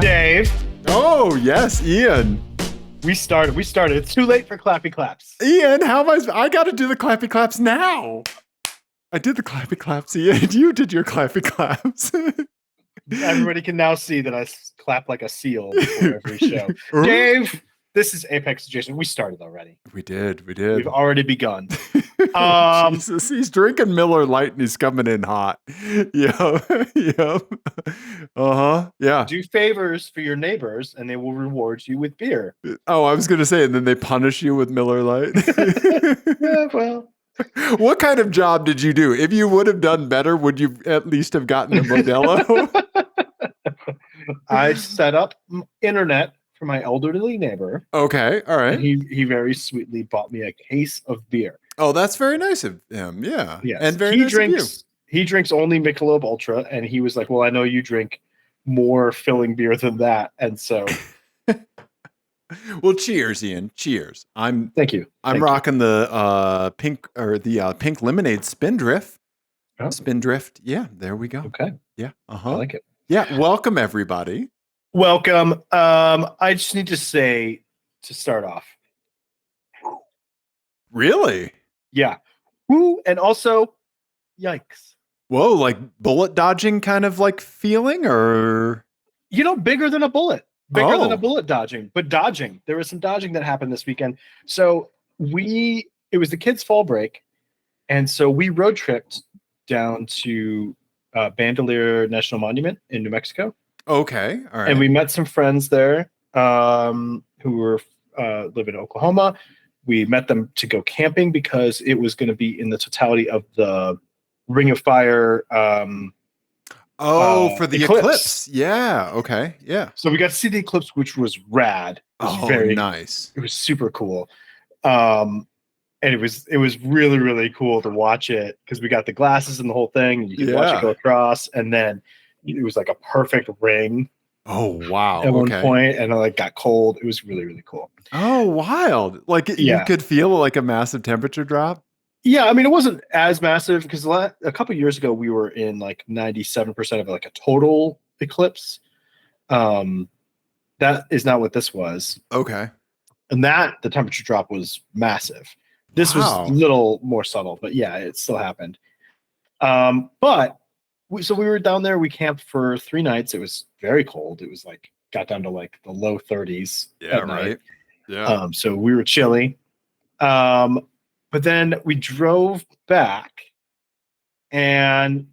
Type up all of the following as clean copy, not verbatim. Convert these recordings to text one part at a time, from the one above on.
Dave, Oh, yes, Ian. we started. It's too late for clappy claps. Ian, how am I got to do the clappy claps now. I did the clappy claps, Ian. You did your clappy claps. Everybody can now see that I clap like a seal before every show. Dave, this is Apex Adjacent. We started already. We did. We've already begun. Jesus, he's drinking Miller Lite and he's coming in hot. Yep. Yeah. Do favors for your neighbors and they will reward you with beer. Oh, I was going to say, and then they punish you with Miller Lite. Yeah, well. What kind of job did you do? If you would have done better, would you at least have gotten a Modelo? I set up internet for my elderly neighbor. Okay, all right. And he very sweetly bought me a case of beer. Oh, that's very nice of him. Yeah. Yes. And very nice of you. He drinks only Michelob Ultra, and he was like, well, I know you drink more filling beer than that. And so well, cheers, Ian. Cheers. Thank you. I'm rocking the pink lemonade Spindrift. Oh. Spindrift. Yeah, there we go. Okay. Yeah. I like it. Yeah. Welcome everybody. Welcome. I just need to say to start off. Really? Yeah. Woo, and also yikes. Whoa, like bullet dodging kind of like feeling, or bigger than a bullet. Bigger than a bullet dodging, but dodging. There was some dodging that happened this weekend. So it was the kids' fall break, and so we road tripped down to Bandelier National Monument in New Mexico. Okay, all right. And we met some friends there who were live in Oklahoma. We met them to go camping because it was going to be in the totality of the Ring of Fire. For the eclipse. Yeah. Okay. Yeah. So we got to see the eclipse, which was rad. It was very nice. It was super cool. And it was really, really cool to watch it because we got the glasses and the whole thing. And you could watch it go across, and then it was like a perfect ring. Oh wow! At one point, and it got cold. It was really, really cool. Oh, wild! Like you could feel like a massive temperature drop. Yeah, I mean, it wasn't as massive because a couple of years ago we were in like 97% of like a total eclipse. That is not what this was. Okay. And the temperature drop was massive. This was a little more subtle, but yeah, it still happened. So we were down there. We camped for 3 nights. It was very cold. It was like got down to like the low 30s. Yeah, at right. Night. Yeah. So we were chilly. But then we drove back, and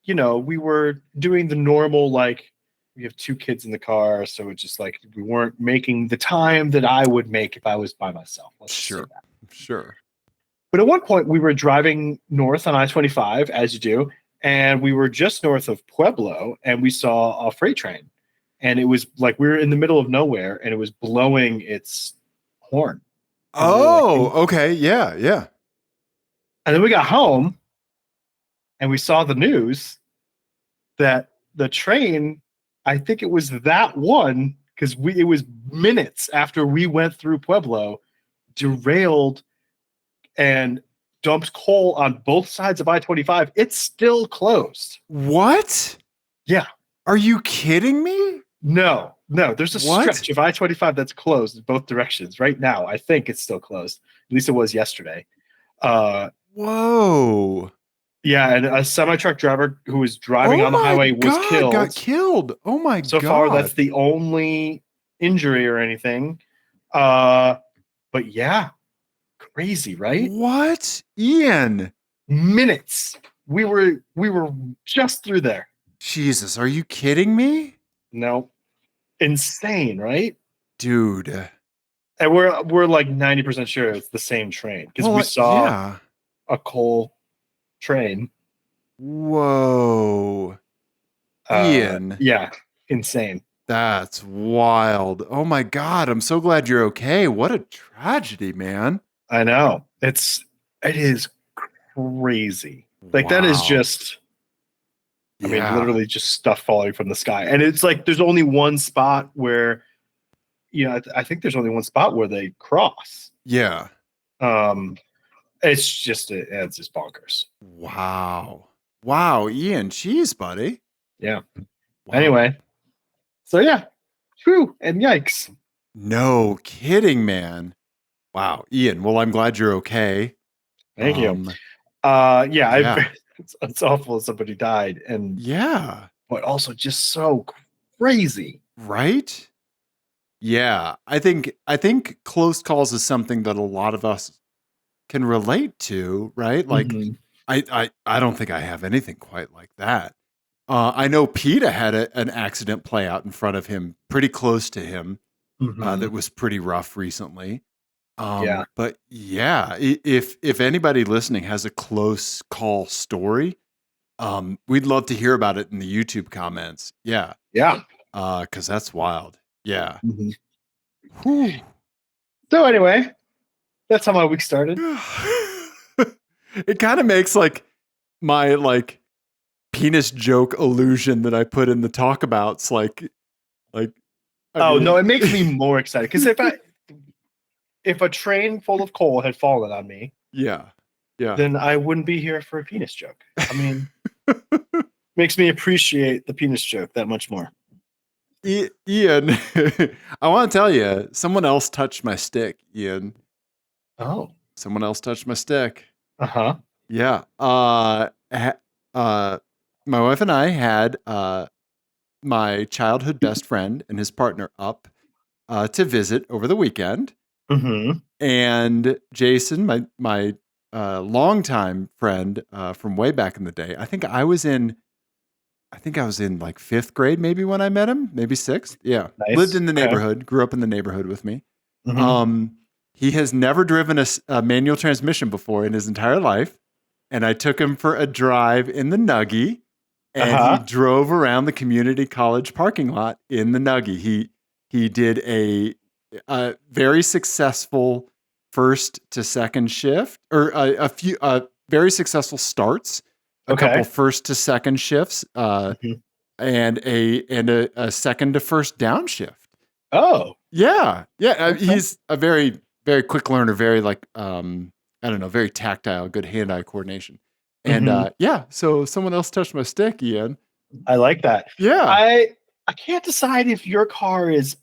we were doing the normal, like, we have 2 kids in the car, so it's just like we weren't making the time that I would make if I was by myself. Sure. But at one point we were driving north on I-25, as you do, and we were just north of Pueblo, and we saw a freight train, and it was like we were in the middle of nowhere, and it was blowing its horn. Oh, okay. Yeah. And then we got home and we saw the news that the train, I think it was that one, because it was minutes after we went through Pueblo, derailed and dumped coal on both sides of I-25. It's still closed. What? Yeah. Are you kidding me? No. There's a stretch of I-25 that's closed in both directions right now. I think it's still closed. At least it was yesterday. Whoa. Yeah, and a semi-truck driver who was driving on the highway got killed. Oh my God. So far, that's the only injury or anything. But yeah, crazy, right? What? Ian. Minutes. We were just through there. Jesus, are you kidding me? No. Insane, right? Dude. And we're like 90% sure it's the same train because we saw a coal train. Whoa. Ian. Yeah, insane. That's wild. Oh my God, I'm so glad you're okay. What a tragedy, man. I know. It is crazy. Like that is just I mean, literally just stuff falling from the sky. And it's like there's only one spot where I think there's only one spot where they cross. Yeah. It's just bonkers. Wow, Ian, jeez, buddy. Yeah. Wow. Anyway, so yeah, Whew, and yikes. No kidding, man. Wow, Ian. Well, I'm glad you're okay. Thank you. Yeah. It's awful somebody died, Yeah. but also just so crazy. Right? Yeah. I think close calls is something that a lot of us can relate to, right? Like Mhm. I don't think I have anything quite like that. I know PETA had an accident play out in front of him, pretty close to him, that Mhm. was pretty rough recently. Yeah. But yeah, if anybody listening has a close call story, we'd love to hear about it in the YouTube comments. Yeah, Yeah. because that's wild. Yeah. Mhm. Whew. So anyway, that's how my week started. It kind of makes like my like penis joke illusion that I put in the talkabouts like I Oh no, mean it makes me more excited because if a train full of coal had fallen on me, yeah. Yeah. then I wouldn't be here for a penis joke. I mean, makes me appreciate the penis joke that much more. Ian, I want to tell you, someone else touched my stick, Ian. Oh. Someone else touched my stick. Uh-huh. Yeah. Uh, my wife and I had my childhood best friend and his partner up to visit over the weekend. Mm-hmm. And Jason, my longtime friend from way back in the day, I think I was in like 5th grade maybe when I met him, maybe 6th. Yeah. Lived Nice. in the Okay. neighborhood, grew up in the neighborhood with me. Mm-hmm. Um, he has never driven a manual transmission before in his entire life. And I took him for a drive in the Nuggie, and he Uh-huh. drove around the community college parking lot in the Nuggie. He did a very successful first to second shift, or a few very successful starts, a couple Okay. first to second shifts, Mhm. and a second to first downshift. Oh. Yeah, yeah. Okay. He's a very very quick learner, very like I don't know, very tactile, good hand-eye coordination. And Mm-hmm. yeah, so someone else touched my stick, Ian. I like that. Yeah, I can't decide if your car is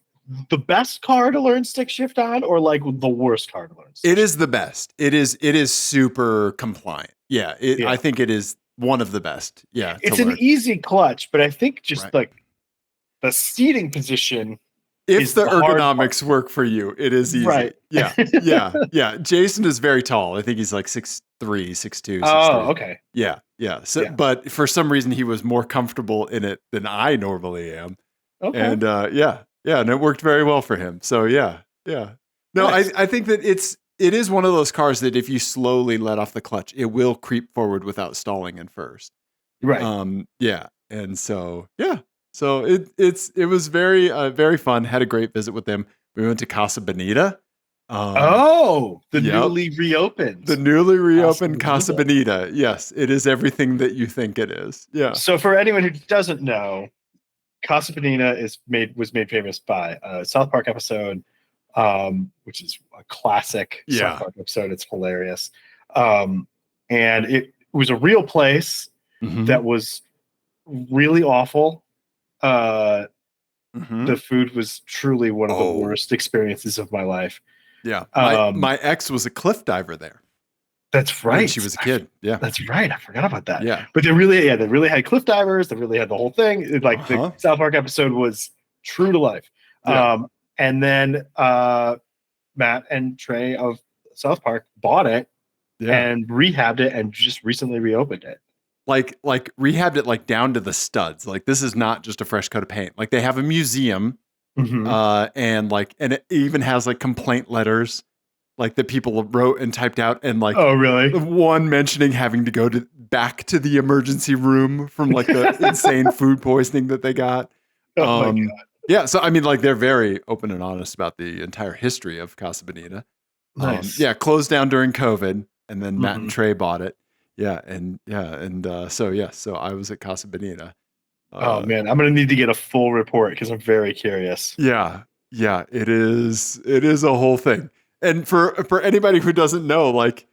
the best car to learn stick shift on or like the worst car to learn stick it shift. is the best. It is super compliant. Yeah, I Yeah. think it is one of the best. Yeah, to It's an learn. easy clutch, but I think just Right. like the seating position If is the the hard part. ergonomics work for you, it is easy. Right. Yeah. Yeah. Yeah. Jason is very tall. I think he's like 6'3", 6'2", Oh, 6'3". okay. Yeah. Yeah. So, Yeah. but for some reason he was more comfortable in it than I normally am. Okay. And yeah. Yeah. And it worked very well for him. So yeah. Yeah. No, Nice. I think that it is one of those cars that if you slowly let off the clutch, it will creep forward without stalling in first. Right. Yeah. And so, yeah. So it was very, very fun. Had a great visit with them. We went to Casa Bonita. Oh, the Yep. newly reopened The newly Casa reopened Casa Bonita. Bonita. Yes, it is everything that you think it is. Yeah. So for anyone who doesn't know, Casa Bonita was made famous by a South Park episode, which is a classic South Yeah. Park episode. It's hilarious. And it was a real place Mm-hmm. that was really awful. Uh, Mm-hmm. the food was truly one of the Oh, worst experiences of my life. yeah. My Um, my ex was a cliff diver there that's when right. she was a kid. Yeah. That's right. I forgot about that. Yeah. But they really had cliff divers. They really had the whole thing. Like the Uh-huh. South Park episode was true to life. Yeah. And then Matt and Trey of South Park bought it Yeah. and rehabbed it and just recently reopened it. Like rehabbed it like down to the studs. Like this is not just a fresh coat of paint. Like they have a museum, Mm-hmm. and it even has like complaint letters like that people wrote and typed out, and like Oh, really? one mentioning having to go back to the emergency room from like the insane food poisoning that they got. Oh my god! Yeah, so I mean, like they're very open and honest about the entire history of Casa Bonita. Nice. Yeah, closed down during COVID, and then Matt and Mm-hmm. Trey bought it. So I was at Casa Bonita. Oh Uh, man, I'm gonna need to get a full report because I'm very curious. yeah, yeah, it is. It is a whole thing. And for anybody who doesn't know, like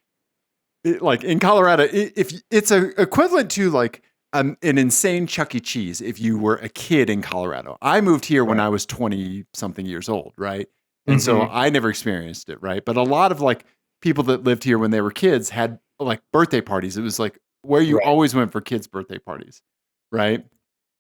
in Colorado, if it's equivalent to like an insane Chuck E. Cheese if you were a kid in Colorado. I moved here when Right. I was 20 something years old, right? And so Mhm. I never experienced it, right? But a lot of like people that lived here when they were kids had like birthday parties. It was like where you Right. always went for kids' birthday parties, right?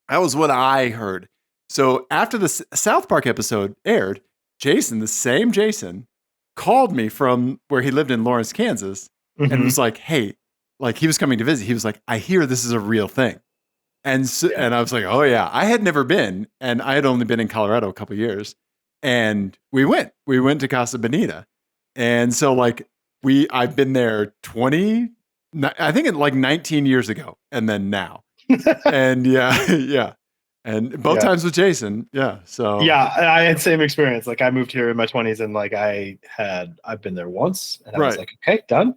That was what I heard. So after the South Park episode aired, Jason, the same Jason, called me from where he lived in Lawrence, Kansas, and Mhm. was like, "Hey," like he was coming to visit. He was like, "I hear this is a real thing," and Yeah. and I was like, "Oh yeah." I had never been, and I had only been in Colorado a couple years, and we went. We went to Casa Bonita, and so like I've been there 20, I think like 19 years ago, and then now. And yeah, yeah. And both Yeah. times with Jason. Yeah. So Yeah, I had same experience. Like I moved here in my 20s and like I've been there once and I was right. like, okay, done.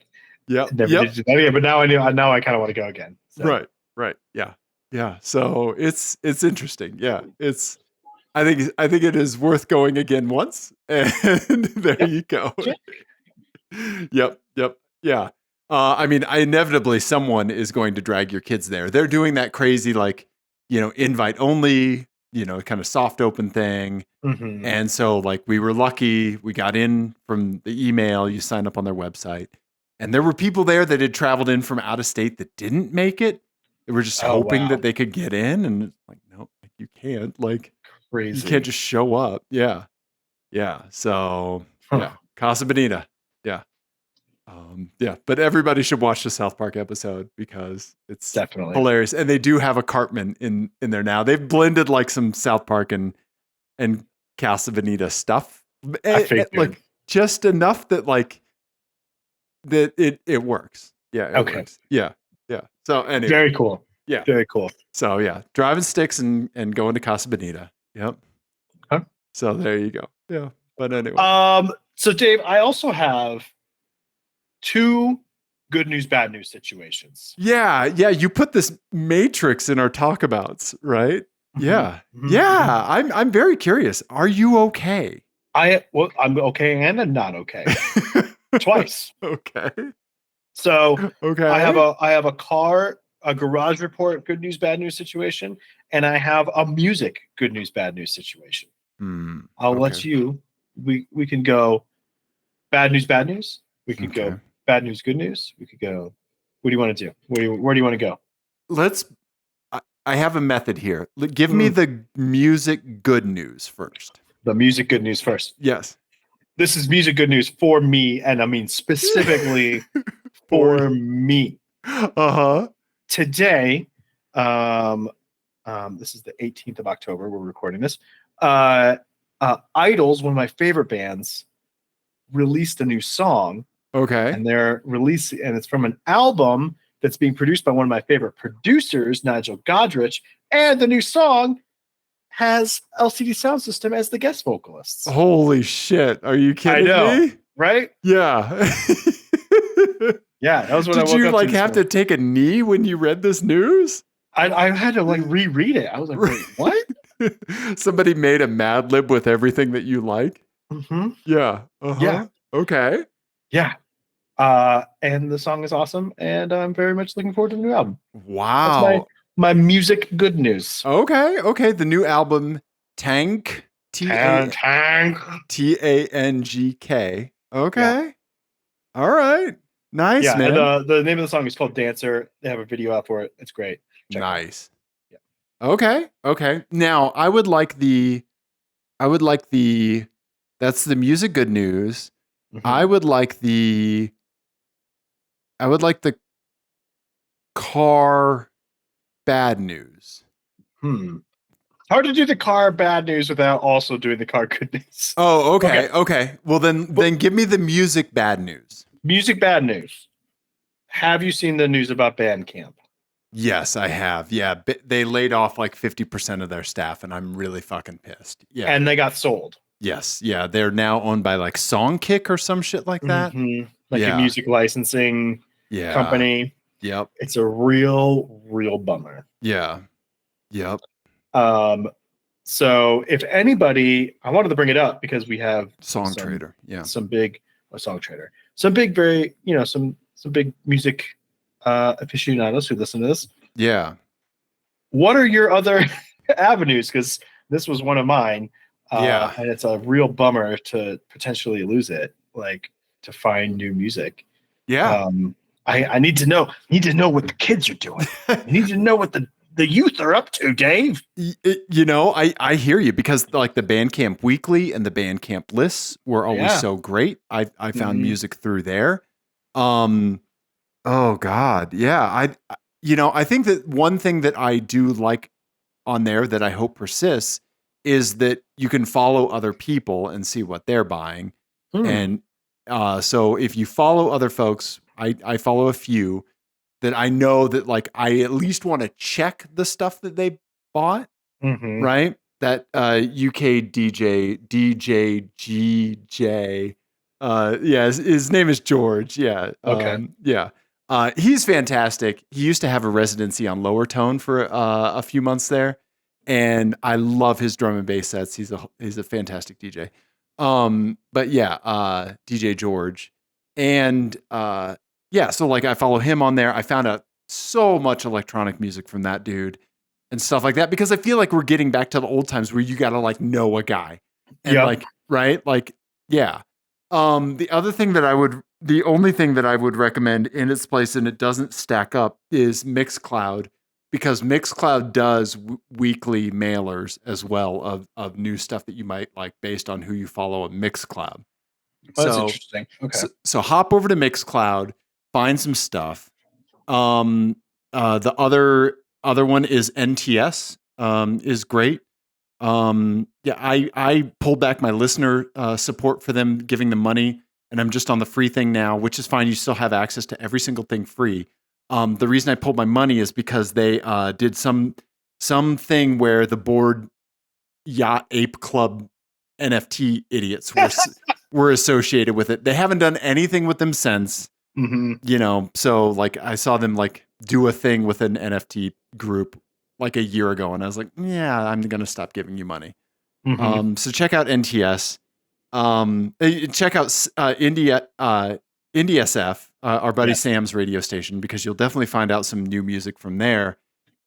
Yep. Never did Yep. do that again. But now I kind of want to go again. So Right. Right. Yeah. Yeah. So it's interesting. Yeah. I think it is worth going again once. And there yeah, you go. yeah, Yep. Yep. Yeah. I mean, inevitably someone is going to drag your kids there. They're doing that crazy, like, invite only, kind of soft open thing. hmm And so, like, we were lucky. We got in from the email. You sign up on their website. And there were people there that had traveled in from out of state that didn't make it. They were just Oh hoping wow, that they could get in. And it's like, no, like, you can't. Like, you can't crazy. just show up. Yeah. Yeah. So, Huh. yeah. Casa Bonita. Yeah. Yeah. But everybody should watch the South Park episode because it's Definitely. hilarious. And they do have a Cartman in there now. They've blended like some South Park and Casa Bonita stuff, I figured. like just enough that like that it works. Yeah, it Okay. works. Yeah, yeah. So anyway, Very cool. yeah. Very cool. So yeah, driving sticks and going to Casa Bonita. Yep. Huh? So there you go. Yeah. But anyway, So Dave, I also have two good news, bad news situations. yeah, yeah. You put this matrix in our talkabouts, right? Mhm, Yeah, mhm, mhm. yeah. I'm very curious. Are you okay? I'm okay and I'm not okay. Twice. Okay. So Okay. I have a garage report, good news, bad news situation, and I have a music good news, bad news situation. Hmm. I'll Okay. let you. We can go bad news, bad news. We could Okay. go bad news, good news. We could go. What do you want to do? Where do you want to go? Let's I have a method here. Give me Mm, the music good news first. the music good news first. Yes. This is music good news for me, and I mean specifically For for me. uh-huh. Today, um, this is the 18th of October. We're recording this. Uh, Idols, one of my favorite bands, released a new song, Okay. and and it's from an album that's being produced by one of my favorite producers, Nigel Godrich, and the new song has LCD Sound System as the guest vocalists. Holy shit. Are you I kidding know, me? right? Yeah. Yeah, that was what I Did woke you up to like this have to morning. take a knee when you read this news? I had to like reread it. I was like, wait, what? Somebody made a Mad Lib with everything that you like? hmm Yeah. Yeah, Uh-huh. Okay. yeah. And the song is awesome, and I'm very much looking forward to the new album. That's Wow. my music good news. Okay, okay. The new album, Tank, Tank. Tangk. Yeah, Okay. All right. Nice, yeah. And man. the name of the song is called Dancer. They have a video out for it. It's great. Check it out. Nice. Okay. Okay. Now, I would like the that's the music good news. Yeah. I would like the car bad news. Hard to do the car bad news without also doing the car good news. Oh, Okay. okay. Okay. Well, then give me the music bad news. Music bad news. Have you seen the news about Bandcamp? Yes, I have. Yeah, they laid off like 50% of their staff, and I'm really fucking pissed. Yeah. And they got sold. Yes. Yeah. They're now owned by like Songkick or some shit like that. Like a Yeah. music licensing Yeah. company. Yep. It's a real bummer. Yeah. Yep. So if anybody, I wanted to bring it up because we have Song Trader. Yeah. some big Song Trader, some big, very, some big music aficionados who listen to this. Yeah. what are your other avenues? Because this was one of mine, Yeah. and it's a real bummer to potentially lose it. Like to find new music. Yeah. I need to know. Need to know what the kids are doing. I need to know what the youth are up to, Dave. I hear you, because like the Bandcamp Weekly and the Bandcamp lists were always Yeah. so great. I found Mhm. music through there. Oh God. Yeah. I think that one thing that I do like on there that I hope persists is that you can follow other people and see what they're buying. Hmm. And so if you follow other folks, I follow a few that I know that like I at least want to check the stuff that they bought, Mm-hmm. right? That UK DJ GJ. Yeah, his name is George. Yeah. Okay. Yeah. He's fantastic. He used to have a residency on Lower Tone for a few months there, and I love his drum and bass sets. He's a fantastic DJ. But yeah, DJ George, and yeah. So like I follow him on there. I found out so much electronic music from that dude and stuff like that, because I feel like we're getting back to the old times where you got to like know a guy and Yep. like, right? Like, yeah. The only thing that I would recommend in its place, and it doesn't stack up, is Mixcloud, because Mixcloud does weekly mailers as well of new stuff that you might like based on who you follow on Mixcloud. Well, that's So, interesting. Okay. so hop over to Mixcloud, find some stuff. The other one is NTS, is great. Yeah, I pulled back my listener support for them, giving them money, and I'm just on the free thing now, which is fine. You still have access to every single thing free. The reason I pulled my money is because they did something where the Bored Yacht Ape Club NFT idiots were associated with it. They haven't done anything with them since. Mm-hmm. So like I saw them like do a thing with an NFT group like a year ago, and I was like, yeah, I'm gonna stop giving you money. Mm-hmm. So check out NTS. Check out IndieSF, our buddy Yeah. Sam's radio station, because you'll definitely find out some new music from there.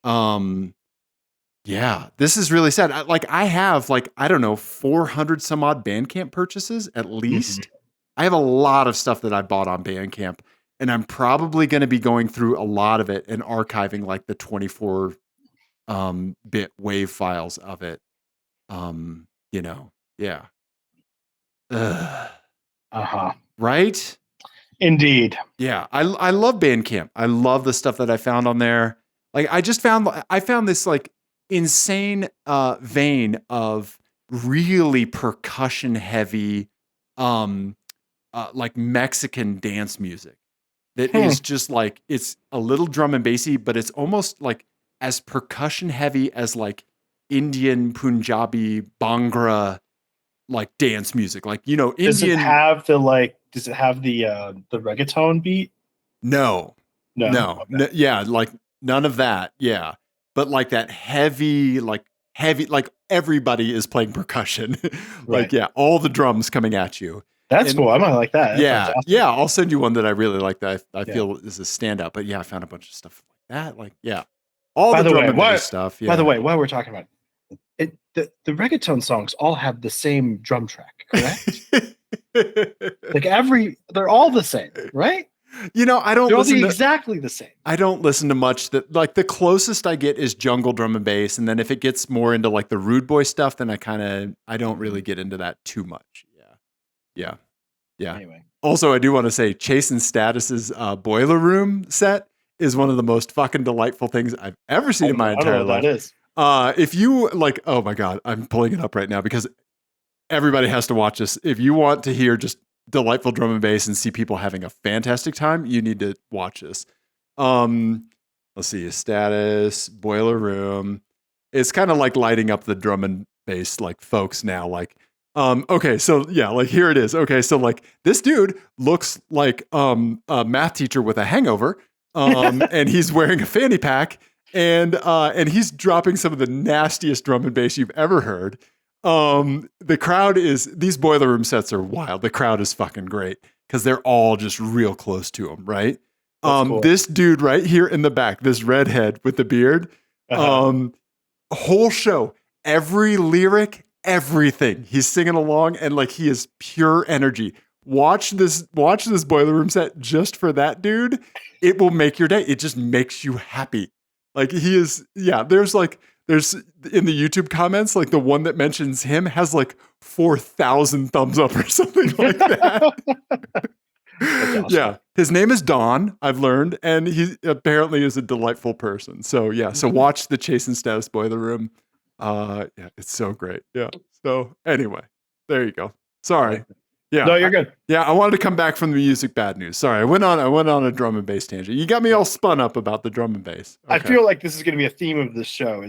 Yeah, this is really sad. I have like, I don't know, 400 some odd Bandcamp purchases at least. Mm-hmm. I have a lot of stuff that I bought on Bandcamp, and I'm probably going to be going through a lot of it and archiving like the 24 bit wave files of it. Yeah. Ugh. Uh-huh. Right? Indeed. Yeah, I love Bandcamp. I love the stuff that I found on there. Like I found this like insane vein of really percussion heavy like Mexican dance music that is just like, it's a little drum and bassy, but it's almost like as percussion heavy as like Indian Punjabi Bhangra like dance music. Like, Indian. Does it have the reggaeton beat? No. No. Okay. Yeah, like none of that. Yeah. But like that heavy, like everybody is playing percussion. Right. Like, yeah, all the drums coming at you. That's And cool. I might like that. That sounds awesome. yeah, I'll send you one that I really like that I feel is a standout. But yeah, I found a bunch of stuff like that. Like, yeah. All By the the drum way, and bass stuff. Yeah. By the way, while we're talking about it, the reggaeton songs all have the same drum track, correct? Like they're all the same, right? I don't They're all listen to exactly the same. I don't listen to much that, like, the closest I get is jungle drum and bass. And then if it gets more into like the rude boy stuff, then I don't really get into that too much. Yeah. Anyway. Also, I do want to say Chase and Status's Boiler Room set is one of the most fucking delightful things I've ever seen in my entire life. That is. If you like, oh my God, I'm pulling it up right now because everybody has to watch this. If you want to hear just delightful drum and bass and see people having a fantastic time, you need to watch this. Let's see, Status, Boiler Room. It's kind of like lighting up the drum and bass like folks now. Like, okay, so yeah, like here it is. Okay, so like this dude looks like a math teacher with a hangover, and he's wearing a fanny pack, and he's dropping some of the nastiest drum and bass you've ever heard. The crowd these Boiler Room sets are wild. The crowd is fucking great because they're all just real close to him, right? Cool. This dude right here in the back, this redhead with the beard, Whole show, every lyric, everything. He's singing along and like he is pure energy. Watch this Boiler Room set just for that dude. It will make your day. It just makes you happy. Like he is, yeah, there's in the YouTube comments, like the one that mentions him has like 4,000 thumbs up or something like that. That's awesome. Yeah. His name is Don, I've learned, and he apparently is a delightful person. So yeah, so watch the Chase and Status Boiler Room. Yeah, it's so great. Yeah. So anyway, there you go. Sorry. Yeah. No, you're good. Yeah, I wanted to come back from the music bad news. Sorry, I went on a drum and bass tangent. You got me all spun up about the drum and bass. Okay. I feel like this is going to be a theme of this show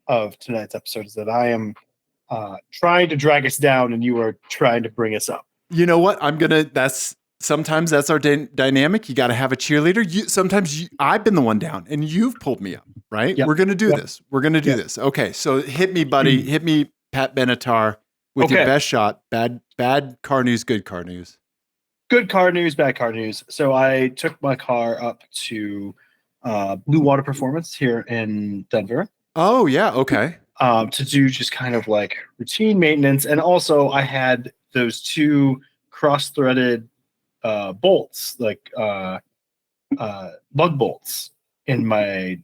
of tonight's episode is that I am trying to drag us down and you are trying to bring us up. You know what? Sometimes that's our dynamic. You got to have a cheerleader. I've been the one down and you've pulled me up, right? Yep. We're going to do this. We're going to do this. Okay. So hit me, buddy. Hit me, Pat Benatar, with your best shot. Bad car news, good car news. Good car news, bad car news. So I took my car up to Blue Water Performance here in Denver. Oh, yeah. Okay. To do just kind of like routine maintenance. And also I had those two cross-threaded bolts, like lug bolts in my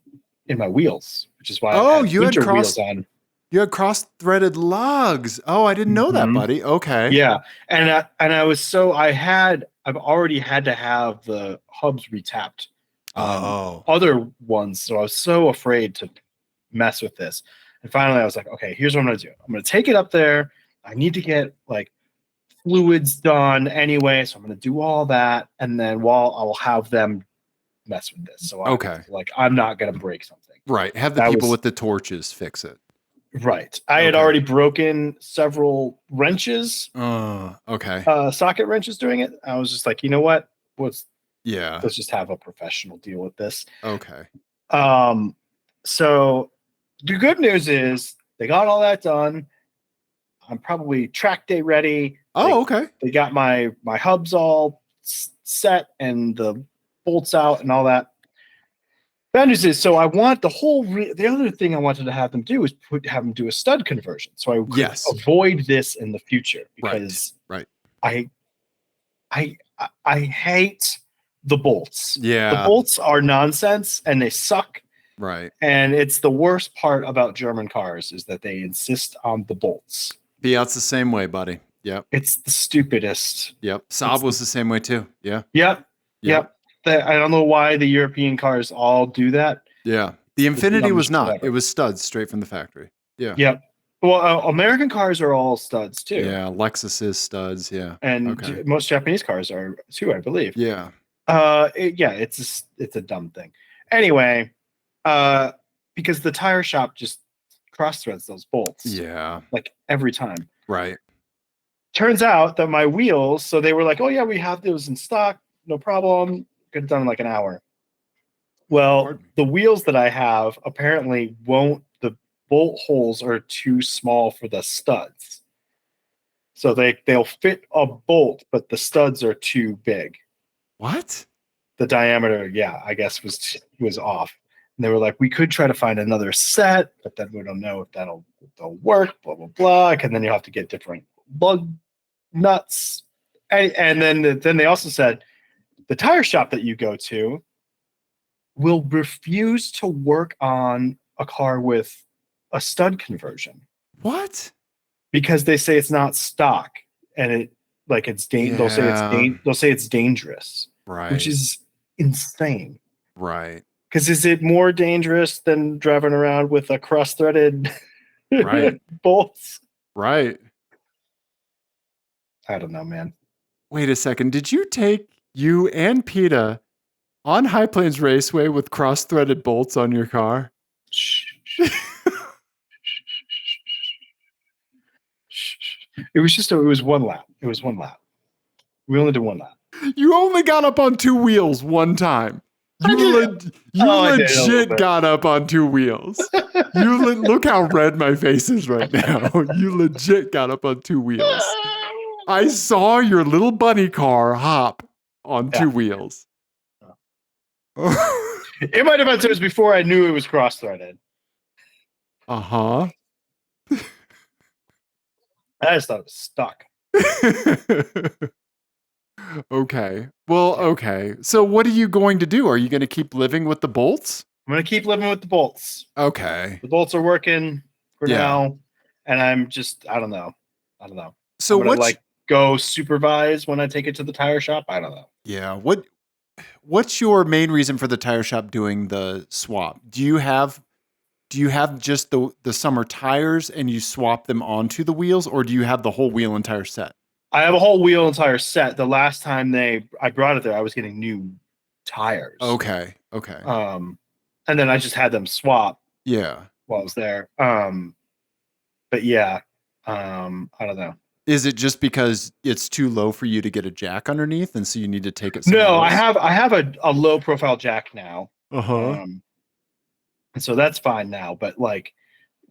wheels, which is why I had winter wheels on. You had cross-threaded lugs. Oh, I didn't know that, buddy. Okay. Yeah, and I've already had to have the hubs retapped. Other ones, so I was so afraid to mess with this. And finally, I was like, okay, here's what I'm gonna do. I'm gonna take it up there. I need to get like fluids done anyway, so I'm gonna do all that, and then I'll have them mess with this. So I'm not gonna break something. Right. Have the people with the torches fix it. Right. I had already broken several wrenches. Socket wrenches doing it. I was just like, you know what? Let's just have a professional deal with this. Okay. So the good news is they got all that done. I'm probably track day ready. Okay. They got my hubs all set and the bolts out and all that. Bad news is, so I want the other thing I wanted to have them do is have them do a stud conversion. So I could avoid this in the future because I hate the bolts. Yeah. The bolts are nonsense and they suck. Right. And it's the worst part about German cars is that they insist on the bolts. Fiat's the same way, buddy. Yep. It's the stupidest. Yep. Saab was the same way too. Yeah. Yep. I don't know why the European cars all do that. Yeah. The Infinity was not. It was studs straight from the factory. Yeah. Yep. Well, American cars are all studs too. Yeah. Lexus is studs. Yeah. And most Japanese cars are too, I believe. Yeah. It's a dumb thing. Anyway, because the tire shop just cross threads those bolts. Yeah. Like every time. Right. Turns out that my wheels, so they were like, oh yeah, we have those in stock. No problem. Get it done in like an hour. Well, the wheels that I have apparently the bolt holes are too small for the studs. So they'll fit a bolt, but the studs are too big. What? The diameter, I guess was off. And they were like, we could try to find another set, but then we don't know if that'll work, blah, blah, blah. And then you'll have to get different lug nuts. And then they also said, the tire shop that you go to will refuse to work on a car with a stud conversion. What? Because they say it's not stock, and they'll say it's dangerous. Right. Which is insane. Right. Because is it more dangerous than driving around with a cross-threaded bolts? Right. I don't know, man. Wait a second. Did you take you and PETA on High Plains Raceway with cross-threaded bolts on your car? It was one lap. We only did one lap. You only got up on two wheels one time. You legit got up on two wheels. Look how red my face is right now. You legit got up on two wheels. I saw your little bunny car hop on two wheels. In my defense, it was before I knew it was cross-threaded. Uh-huh. I just thought it was stuck. Okay. Well, okay. So what are you going to do? Are you going to keep living with the bolts? I'm gonna keep living with the bolts. Okay. The bolts are working for Yeah. now, and I don't know. So I'm gonna go supervise when I take it to the tire shop. I don't know. Yeah. What's your main reason for the tire shop doing the swap? Do you have just the summer tires and you swap them onto the wheels, or do you have the whole wheel and tire set? I have a whole wheel and tire set. The last time I brought it there, I was getting new tires. Okay. And then I just had them swap Yeah. while I was there. But yeah, I don't know. Is it just because it's too low for you to get a jack underneath, and so you need to take it? No, else? I have a low profile jack now. Uh-huh. And so that's fine now. But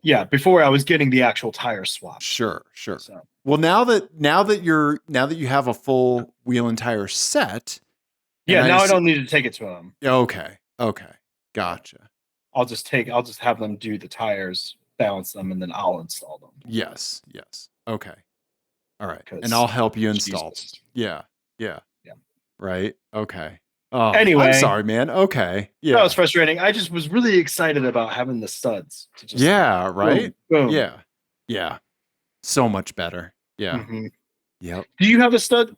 yeah, before I was getting the actual tire swap. Sure. So. Well, now that you have a full wheel and tire set. Yeah, now I don't need to take it to them. Okay. Gotcha. I'll just have them do the tires, balance them, and then I'll install them. Yes. Okay. All right. And I'll help you install. Jesus. Yeah. Right. Okay. Oh, anyway, I'm sorry, man. Okay. Yeah. That was frustrating. I just was really excited about having the studs. To just right. Boom. Yeah. So much better. Yeah. Mm-hmm. Yep. Do you have studs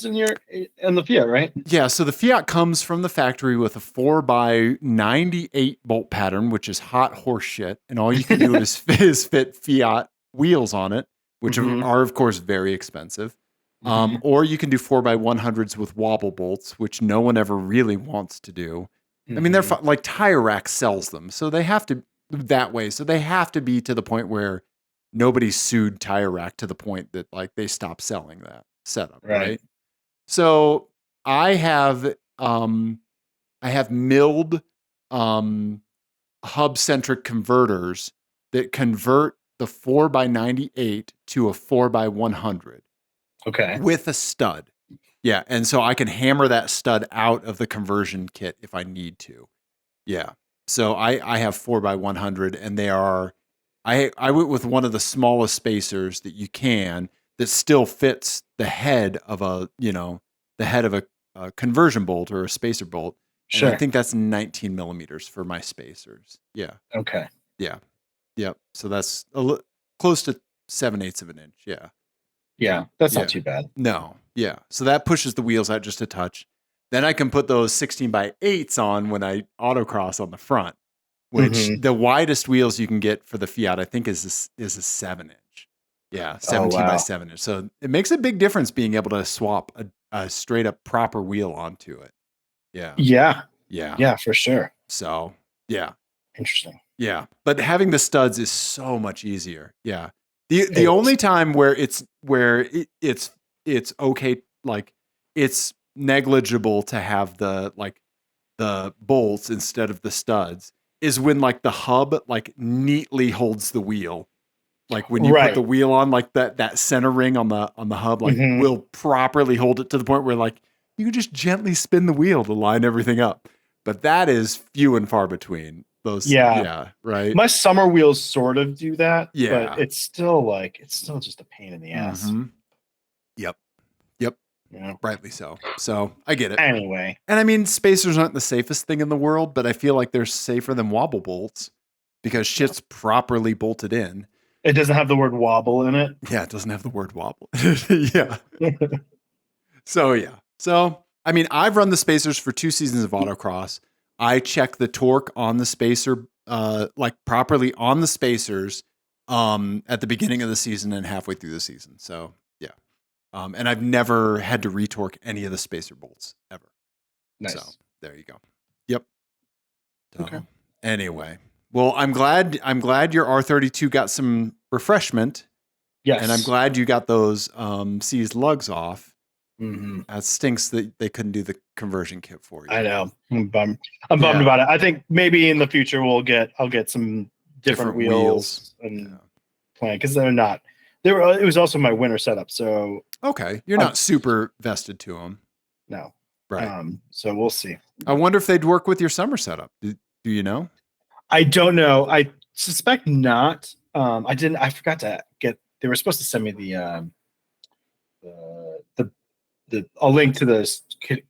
in the Fiat, right? Yeah. So the Fiat comes from the factory with a 4x98 bolt pattern, which is hot horse shit. And all you can do is fit Fiat wheels on it, which are of course very expensive. Or you can do 4x100s with wobble bolts, which no one ever really wants to do. I mean, they're like Tire Rack sells them, so they have to that way. So they have to be to the point where nobody sued Tire Rack to the point that they stop selling that setup, right? So I have milled hub centric converters that convert the 4x98 to a 4x100. Okay. With a stud. Yeah. And so I can hammer that stud out of the conversion kit if I need to. Yeah. So I have 4x100, and they are, I went with one of the smallest spacers that you can that still fits the head of a conversion bolt or a spacer bolt. Sure. And I think that's 19 millimeters for my spacers. Yeah. Okay. Yeah. Yep. So that's close to 7/8 of an inch. Yeah. Yeah, that's not too bad. No, yeah. So that pushes the wheels out just a touch. Then I can put those 16x8s on when I autocross on the front, which the widest wheels you can get for the Fiat, I think, is a 7-inch. Yeah, 17 by 7 inch. So it makes a big difference being able to swap a straight up proper wheel onto it. Yeah. Yeah, for sure. So yeah. Interesting. Yeah, but having the studs is so much easier. Yeah. The only time where it's okay, it's negligible to have the bolts instead of the studs is when the hub neatly holds the wheel. When you put the wheel on, that center ring on the hub will properly hold it to the point where you can just gently spin the wheel to line everything up. But that is few and far between. Right. My summer wheels sort of do that. Yeah. But it's still just a pain in the ass. Yep. Yeah. Rightly so. So I get it. Anyway. And I mean, spacers aren't the safest thing in the world, but I feel like they're safer than wobble bolts because shit's properly bolted in. It doesn't have the word wobble in it. Yeah, it doesn't have the word wobble. Yeah. So I mean, I've run the spacers for 2 seasons of autocross. I check the torque on the spacer, properly on the spacers, at the beginning of the season and halfway through the season. So yeah. And I've never had to retorque any of the spacer bolts ever. Nice. So there you go. Yep. So, okay. Anyway, well, I'm glad your R32 got some refreshment. Yes. And I'm glad you got those seized lugs off. Mm-hmm. That stinks that they couldn't do the conversion kit for you. I know. I'm bummed about it. I think maybe in the future I'll get some different wheels and plan because they're not. It was also my winter setup, so okay, you're not super vested to them. No. Right. So we'll see. I wonder if they'd work with your summer setup. Do you know? I don't know. I suspect not. I forgot to get. They were supposed to send me a link to the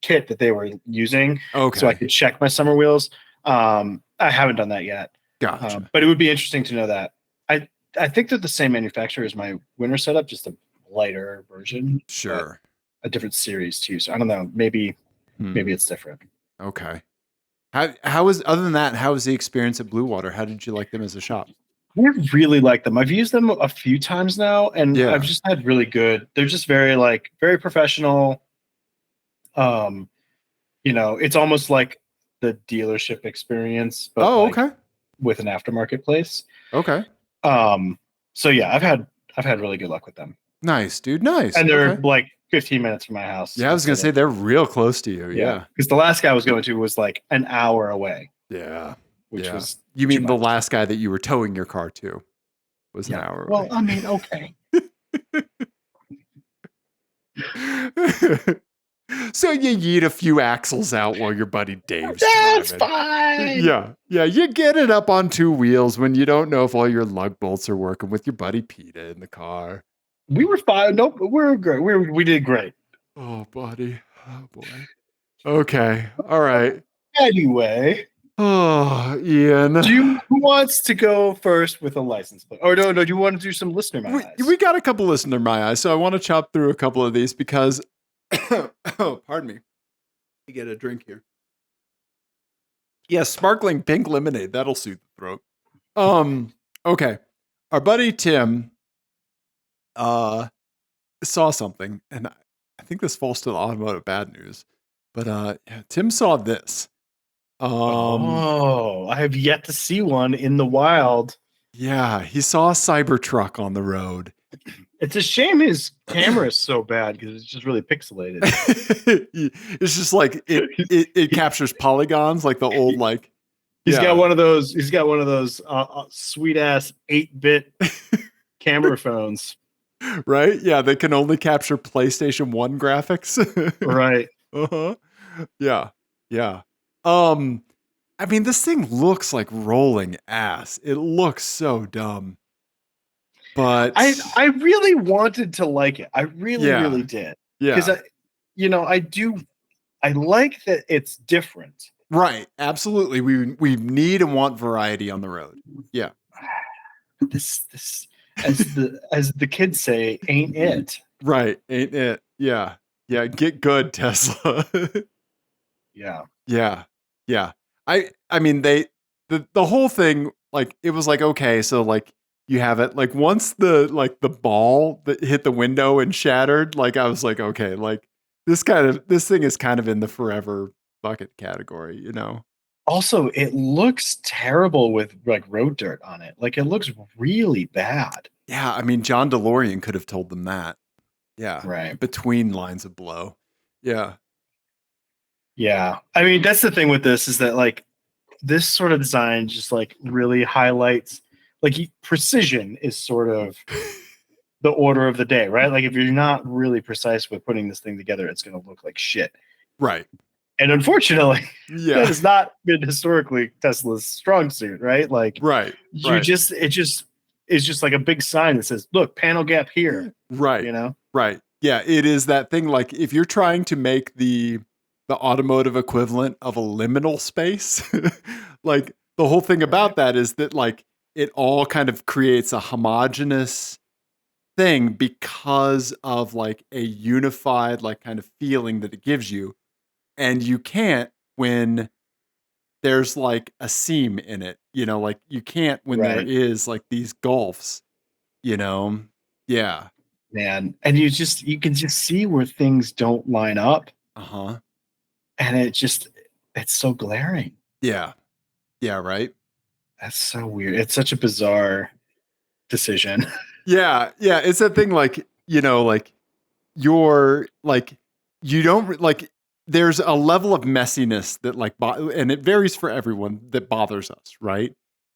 kit that they were using, so I Okay. could check my summer wheels. I haven't done that yet. Gotcha. But it would be interesting to know that. I think they're the same manufacturer as my winter setup, just a lighter version, but Sure. a different series too. So I don't know. Maybe it's different. Okay. How was, other than that, how was the experience at Blue Water? How did you like them as a shop? I really like them. I've used them a few times now, and Yeah. I've just had really good. They're just very professional. Um, it's almost like the dealership experience, but Okay. with an aftermarket place. Okay. So yeah, I've had really good luck with them. Nice, dude. Nice. And they're Okay. like 15 minutes from my house. Yeah, I was gonna say they're real close to you. Yeah. Because the last guy I was going to was like an hour away, Yeah. which was You too mean the much. last guy that you were towing your car to was an hour Well, away. I mean, okay. So you yeet a few axles out while your buddy Dave's That's driving. fine. Yeah. You get it up on two wheels when you don't know if all your lug bolts are working with your buddy Peter in the car. We were fine. Nope, we were great. We did great. Oh, buddy. Oh, boy. Okay. All right. Anyway, Oh, Ian. who wants to go first with a license plate? Or no, do you want to do some listener my eyes? We got a couple listener my eyes, so I want to chop through a couple of these because oh, pardon me. You get a drink here. Yeah, sparkling pink lemonade. That'll soothe the throat. Okay. Our buddy Tim saw something, and I think this falls to the automotive bad news. But yeah, Tim saw this. I have yet to see one in the wild. Yeah, he saw a Cybertruck on the road. It's a shame his camera is so bad because it's just really pixelated. It's just like it captures polygons like the old like. He's got one of those. He's got one of those sweet ass 8-bit camera phones. Right? Yeah, they can only capture PlayStation 1 graphics. Right. Uh-huh. Yeah. I mean, this thing looks like rolling ass. It looks so dumb. But I really wanted to like it. I really did. Yeah. Because I like that it's different. Right. Absolutely. We need and want variety on the road. Yeah. This as the kids say, ain't it? Right. Ain't it? Yeah. Yeah. Get good, Tesla. Yeah. Yeah. I mean the whole thing, like, it was like, okay, so like you have it like once the ball that hit the window and shattered, like I was like, okay, like this thing is kind of in the forever bucket category, you know. Also, it looks terrible with like road dirt on it. Like it looks really bad. Yeah, I mean John DeLorean could have told them that. Yeah. Right. Between lines of blow. Yeah. Yeah. I mean, that's the thing with this is that like this sort of design just like really highlights like precision is sort of the order of the day, right? Like if you're not really precise with putting this thing together, it's going to look like shit. Right. And unfortunately, yeah, that has not been historically Tesla's strong suit, right? Like it's just like a big sign that says, look, panel gap here. Right. You know? Right. Yeah, it is that thing like if you're trying to make the automotive equivalent of a liminal space, like the whole thing about that is that like it all kind of creates a homogeneous thing because of like a unified like kind of feeling that it gives you. And you can't when there's like a seam in it, you know, like you can't when there is like these gulfs, you know. Yeah. Man. And you can just see where things don't line up. Uh-huh. And it's so glaring. Yeah. Yeah, right. That's so weird. It's such a bizarre decision. Yeah. It's that thing like, you know, like you're like, you don't like, there's a level of messiness that like, and it varies for everyone that bothers us. Right.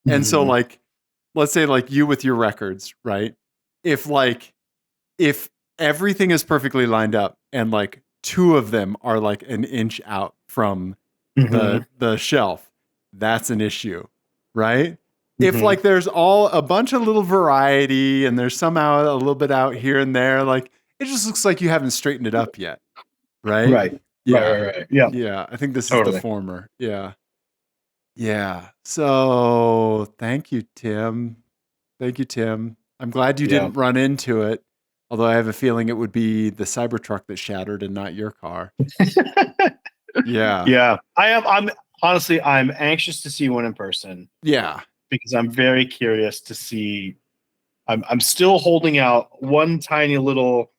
And so like, let's say like you with your records, right? If everything is perfectly lined up and like two of them are like an inch out from the shelf, that's an issue, right? If like there's all a bunch of little variety and there's somehow a little bit out here and there, like it just looks like you haven't straightened it up yet, right? Right. Yeah. Right. Yeah. Yeah. I think this is Totally. the former. Yeah. Yeah. So thank you, Tim. Thank you, Tim. I'm glad you didn't run into it. Although I have a feeling it would be the Cybertruck that shattered and not your car. Yeah. Yeah. I'm honestly, I'm anxious to see one in person. Yeah. Because I'm very curious to see. I'm still holding out one tiny little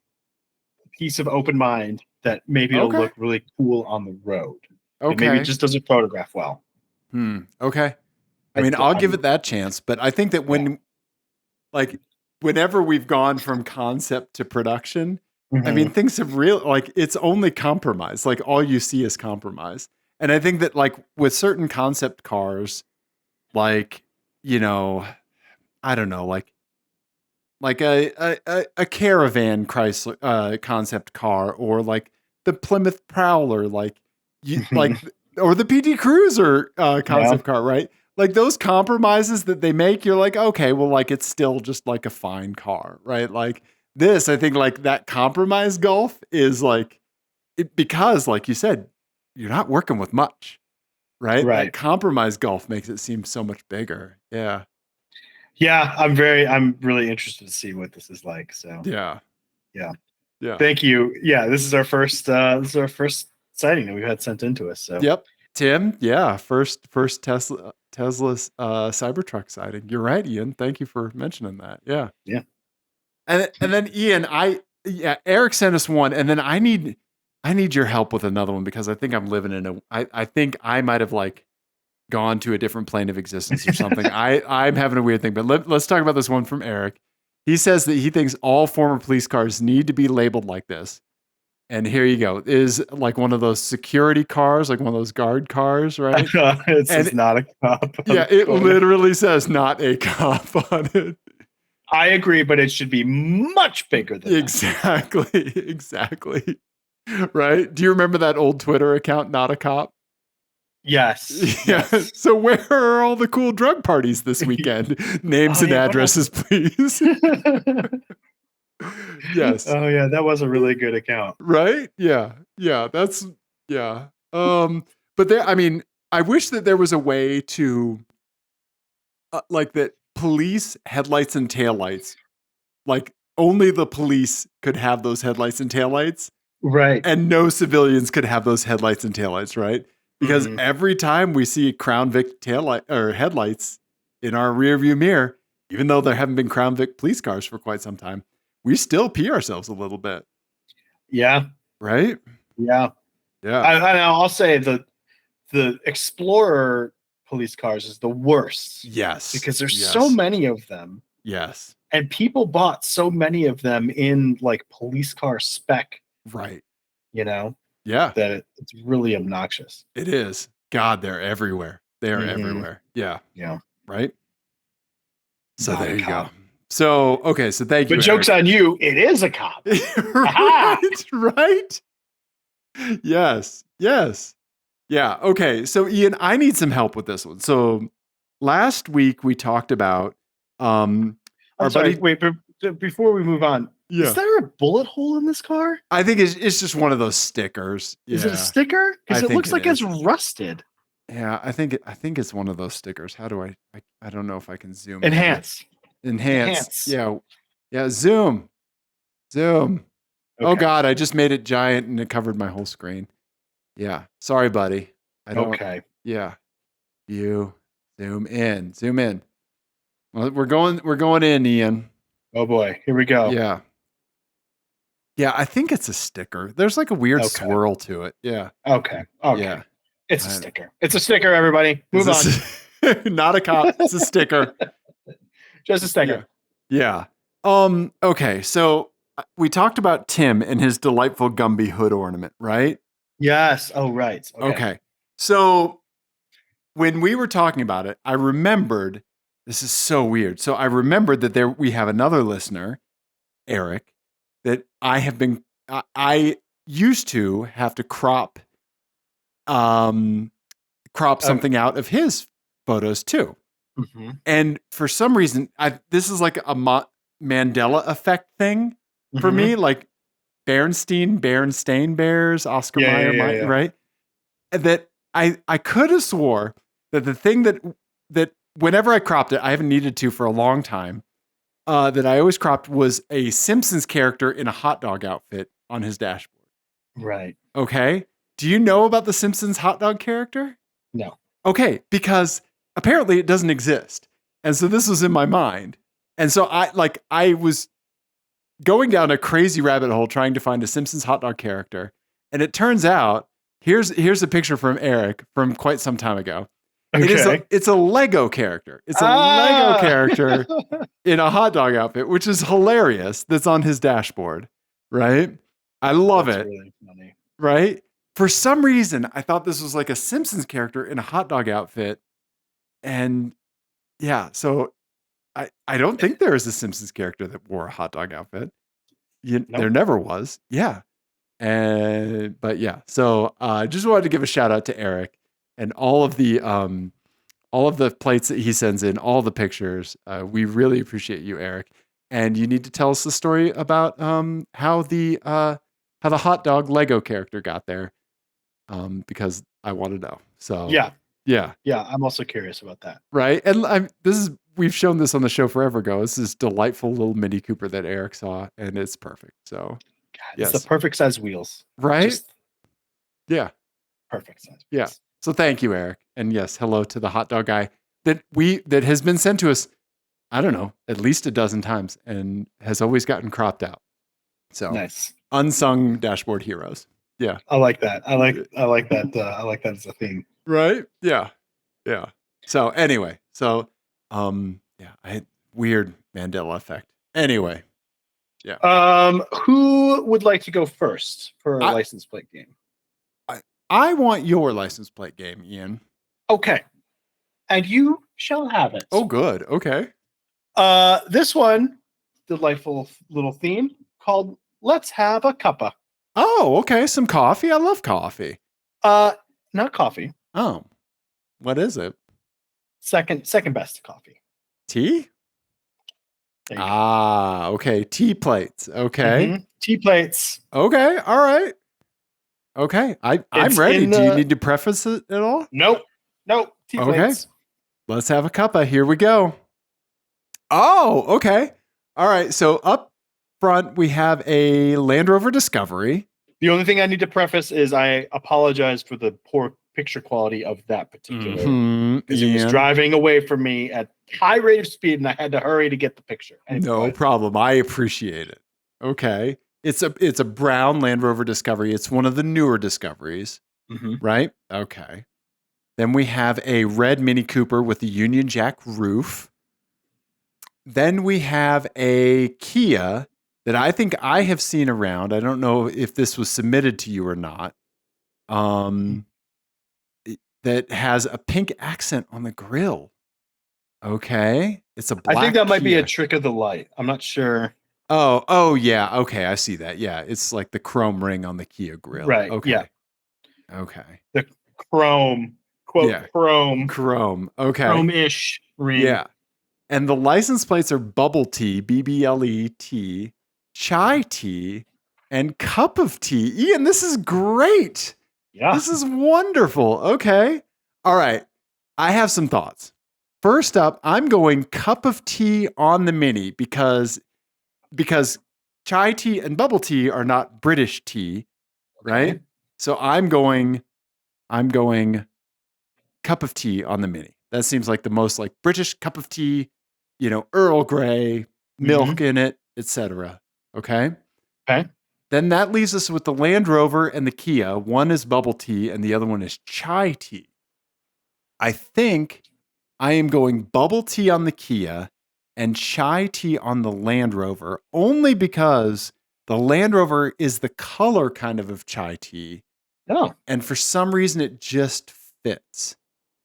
piece of open mind that maybe it'll look really cool on the road. Okay. And maybe it just doesn't photograph well. Okay. I mean, I'll give it that chance, but I think that whenever we've gone from concept to production, I mean, things have it's only compromise. Like all you see is compromise. And I think that like with certain concept cars, like, you know, I don't know, like a Caravan Chrysler concept car, or like the Plymouth Prowler, like or the PT Cruiser concept car, right? Like those compromises that they make, you're like, okay, well, like it's still just like a fine car, right? Like this, I think like that compromise gulf is like because like you said, you're not working with much, right? That compromise gulf makes it seem so much bigger. Yeah. Yeah, I'm really interested to see what this is like. So yeah. Thank you. Yeah, this is our first sighting that we've had sent into us. So yep, Tim. Yeah, first Tesla's Cybertruck sighting. You're right, Ian. Thank you for mentioning that. Yeah. And then Ian, Eric sent us one, and then I need your help with another one because I think I'm living in I think I might have like gone to a different plane of existence or something. I'm having a weird thing, but let's talk about this one from Eric. He says that he thinks all former police cars need to be labeled like this. And here you go. Is like one of those security cars, like one of those guard cars, right? It says not a cop. Yeah, it literally says not a cop on it. I agree, but it should be much bigger than exactly. Exactly. Right? Do you remember that old Twitter account, Not a Cop? Yes. Yeah. So where are all the cool drug parties this weekend? Names and addresses, please. Yes. Oh yeah, that was a really good account. Right? Yeah. Yeah. That's yeah. But there, I mean, I wish that there was a way to like that police headlights and taillights, like only the police could have those headlights and taillights. Right. And no civilians could have those headlights and taillights, right? Because every time we see Crown Vic taillight or headlights in our rearview mirror, even though there haven't been Crown Vic police cars for quite some time, we still pee ourselves a little bit. Yeah. Right? Yeah. Yeah. I'll say the Explorer police cars is the worst. Yes. Because there's so many of them. Yes. And people bought so many of them in like police car spec. Right. You know? Yeah. That it's really obnoxious. It is. God, they're everywhere. They are everywhere. Yeah. Yeah. Right? So there you go. So, okay. So thank you. But joke's on you. It is a cop. Right? Yes. Yes. Yeah. Okay. So Ian, I need some help with this one. So last week we talked about I'm sorry, wait, before we move on, is there a bullet hole in this car? I think it's just one of those stickers. Is it a sticker? Because it looks like it's rusted. Yeah, I think it's one of those stickers. How do I don't know if I can zoom. Enhance. Yeah. Yeah, zoom. Okay. Oh God, I just made it giant and it covered my whole screen. Yeah. Sorry, buddy. Okay. Yeah. You zoom in. Well, we're going in, Ian. Oh boy, here we go. Yeah. Yeah, I think it's a sticker. There's like a weird swirl to it. Yeah. Okay. Yeah. It's a sticker. It's a sticker, everybody. Move on. Not a cop. It's a sticker. Just a sticker. Yeah. Okay. So we talked about Tim and his delightful Gumby hood ornament, right? Yes. Oh, right. Okay. So when we were talking about it, I remembered, this is so weird. So I remembered that we have another listener, Eric, that I have been, used to have to crop something out of his photos too. Mm-hmm. And for some reason, this is like a Mandela effect thing for Mm-hmm. me, like Berenstain Bears, Oscar Mayer, Yeah. right? That I could have swore that the thing that whenever I cropped it, I haven't needed to for a long time, that I always cropped was a Simpsons character in a hot dog outfit on his dashboard. Right. Okay. Do you know about the Simpsons hot dog character? No. Okay, because apparently it doesn't exist. And so this was in my mind. And so I was going down a crazy rabbit hole trying to find a Simpsons hot dog character. And it turns out, here's a picture from Eric from quite some time ago. Okay. It's a Lego character. It's a Lego character in a hot dog outfit, which is hilarious. That's on his dashboard, right? I love it. Really funny. Right? For some reason, I thought this was like a Simpsons character in a hot dog outfit. And yeah, so I don't think there is a Simpsons character that wore a hot dog outfit. Nope. There never was. Yeah. But yeah, so I just wanted to give a shout out to Eric and all of the plates that he sends in, all the pictures. We really appreciate you, Eric. And you need to tell us the story about how the hot dog Lego character got there, because I want to know. So yeah. I'm also curious about that. Right, and we've shown this on the show forever ago. This is delightful little Mini Cooper that Eric saw, and it's perfect. So It's the perfect size wheels, right? Yeah, perfect size wheels. Yeah. So thank you, Eric, and yes, hello to the hot dog guy that has been sent to us. I don't know, at least a dozen times, and has always gotten cropped out. So nice, unsung dashboard heroes. Yeah, I like that. I like that. I like that as a theme. Right? Yeah. So anyway, weird Mandela effect. Anyway, yeah. Who would like to go first for a license plate game? I want your license plate game, Ian. Okay, and you shall have it. Oh, good. Okay. This one, delightful little theme called "Let's Have a Cuppa." Oh, okay. Some coffee. I love coffee. Not coffee. Oh, what is it? Second best to coffee. Tea? Okay. Tea plates. Okay. Mm-hmm. Tea plates. Okay. All right. Okay. I'm ready. Do you need to preface it at all? Nope. Tea plates. Let's have a cuppa. Here we go. Oh, okay. All right. So up front, we have a Land Rover Discovery. The only thing I need to preface is I apologize for the poor picture quality of that particular, because it was driving away from me at high rate of speed, and I had to hurry to get the picture. Anyway, no problem. I appreciate it. Okay. It's a brown Land Rover Discovery. It's one of the newer Discoveries, right? Okay. Then we have a red Mini Cooper with the Union Jack roof. Then we have a Kia that I think I have seen around. I don't know if this was submitted to you or not. That has a pink accent on the grill. Okay. It's a black I think that might be Kia. a trick of the light. I'm not sure. Oh yeah. Okay, I see that. Yeah, it's like the chrome ring on the Kia grill. Right. Okay. Yeah. Okay. The chrome, quote, chrome. Okay. Chrome-ish ring. Yeah. And the license plates are bubble tea, BBLET, chai tea, and cup of tea. Ian, this is great. Yeah. This is wonderful. Okay. All right. I have some thoughts. First up, I'm going cup of tea on the Mini because chai tea and bubble tea are not British tea, right? So I'm going cup of tea on the Mini. That seems like the most like British cup of tea, Earl Grey, milk in it, etc. Okay. Then that leaves us with the Land Rover and the Kia. One is bubble tea and the other one is chai tea. I think I am going bubble tea on the Kia and chai tea on the Land Rover, only because the Land Rover is the color kind of chai tea. Oh. And for some reason, it just fits.